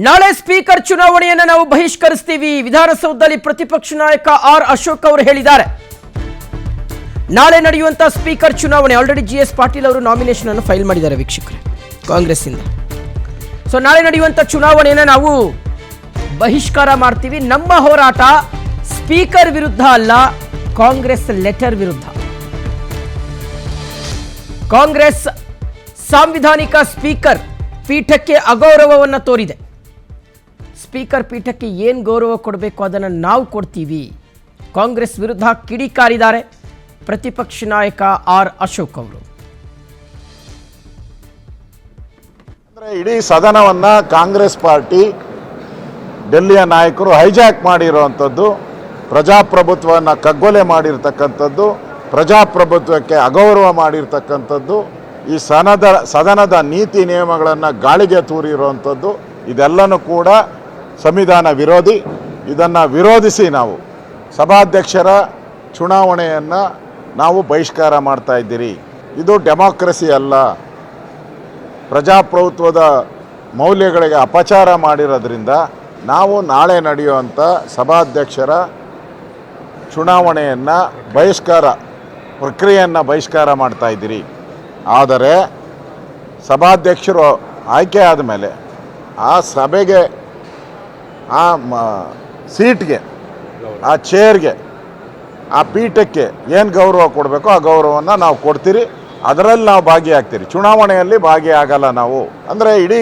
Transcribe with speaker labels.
Speaker 1: ನಾಳೆ ಸ್ಪೀಕರ್ ಚುನಾವಣೆಯನ್ನು ನಾವು ಬಹಿಷ್ಕರಿಸ್ತೀವಿ. ವಿಧಾನಸೌಧದಲ್ಲಿ ಪ್ರತಿಪಕ್ಷ ನಾಯಕ ಆರ್ ಅಶೋಕ್ ಅವರು ಹೇಳಿದ್ದಾರೆ. ನಾಳೆ ನಡೆಯುವಂತ ಸ್ಪೀಕರ್ ಚುನಾವಣೆ ಆಲ್ರೆಡಿ GS ಪಾಟೀಲ್ ಅವರು ನಾಮಿನೇಷನ್ ಅನ್ನು ಫೈಲ್ ಮಾಡಿದ್ದಾರೆ ವೀಕ್ಷಕರೇ, ಕಾಂಗ್ರೆಸ್ ಇಂದ. ಸೊ ನಾಳೆ ನಡೆಯುವಂತ ಚುನಾವಣೆಯನ್ನು ನಾವು ಬಹಿಷ್ಕಾರ ಮಾಡ್ತೀವಿ. ನಮ್ಮ ಹೋರಾಟ ಸ್ಪೀಕರ್ ವಿರುದ್ಧ ಅಲ್ಲ, ಕಾಂಗ್ರೆಸ್ ಲೆಟರ್ ವಿರುದ್ಧ. ಕಾಂಗ್ರೆಸ್ ಸಾಂವಿಧಾನಿಕ ಸ್ಪೀಕರ್ ಪೀಠಕ್ಕೆ ಅಗೌರವವನ್ನು ತೋರಿದೆ. ಸ್ಪೀಕರ್ ಪೀಠಕ್ಕೆ ಏನು ಗೌರವ ಕೊಡಬೇಕು ಅದನ್ನು ನಾವು ಕೊಡ್ತೀವಿ. ಕಾಂಗ್ರೆಸ್ ವಿರುದ್ಧ ಕಿಡಿಕಾರಿದ್ದಾರೆ ಪ್ರತಿಪಕ್ಷ ನಾಯಕ ಆರ್ ಅಶೋಕ್ ಅವರು.
Speaker 2: ಅಂದರೆ ಇಡೀ ಸದನವನ್ನು ಕಾಂಗ್ರೆಸ್ ಪಾರ್ಟಿ ಡೆಲ್ಲಿಯ ನಾಯಕರು ಹೈಜಾಕ್ ಮಾಡಿರುವಂಥದ್ದು, ಪ್ರಜಾಪ್ರಭುತ್ವವನ್ನು ಕಗ್ಗೊಲೆ ಮಾಡಿರ್ತಕ್ಕಂಥದ್ದು, ಪ್ರಜಾಪ್ರಭುತ್ವಕ್ಕೆ ಅಗೌರವ ಮಾಡಿರ್ತಕ್ಕಂಥದ್ದು, ಈ ಸದನದ ನೀತಿ ನಿಯಮಗಳನ್ನು ಗಾಳಿಗೆ ತೂರಿರುವಂಥದ್ದು, ಇದೆಲ್ಲನೂ ಕೂಡ ಸಂವಿಧಾನ ವಿರೋಧಿ. ಇದನ್ನು ವಿರೋಧಿಸಿ ನಾವು ಸಭಾಧ್ಯಕ್ಷರ ಚುನಾವಣೆಯನ್ನು ನಾವು ಬಹಿಷ್ಕಾರ ಮಾಡ್ತಾ ಇದ್ದೀರಿ. ಇದು ಡೆಮಾಕ್ರಸಿ ಅಲ್ಲ, ಪ್ರಜಾಪ್ರಭುತ್ವದ ಮೌಲ್ಯಗಳಿಗೆ ಅಪಚಾರ ಮಾಡಿರೋದ್ರಿಂದ ನಾವು ನಾಳೆ ನಡೆಯುವಂಥ ಸಭಾಧ್ಯಕ್ಷರ ಚುನಾವಣೆಯನ್ನು ಪ್ರಕ್ರಿಯೆಯನ್ನು ಬಹಿಷ್ಕಾರ ಮಾಡ್ತಾ ಇದ್ದೀರಿ. ಆದರೆ ಸಭಾಧ್ಯಕ್ಷರು ಆಯ್ಕೆ ಆದಮೇಲೆ ಆ ಸಭೆಗೆ, ಆ ಸೀಟ್ಗೆ, ಆ ಚೇರ್ಗೆ, ಆ ಪೀಠಕ್ಕೆ ಏನು ಗೌರವ ಕೊಡಬೇಕೋ ಆ ಗೌರವವನ್ನು ನಾವು ಕೊಡ್ತೀರಿ. ಅದರಲ್ಲಿ ನಾವು ಭಾಗಿಯಾಗ್ತೀರಿ. ಚುನಾವಣೆಯಲ್ಲಿ ಭಾಗಿಯಾಗಲ್ಲ ನಾವು. ಅಂದರೆ ಇಡೀ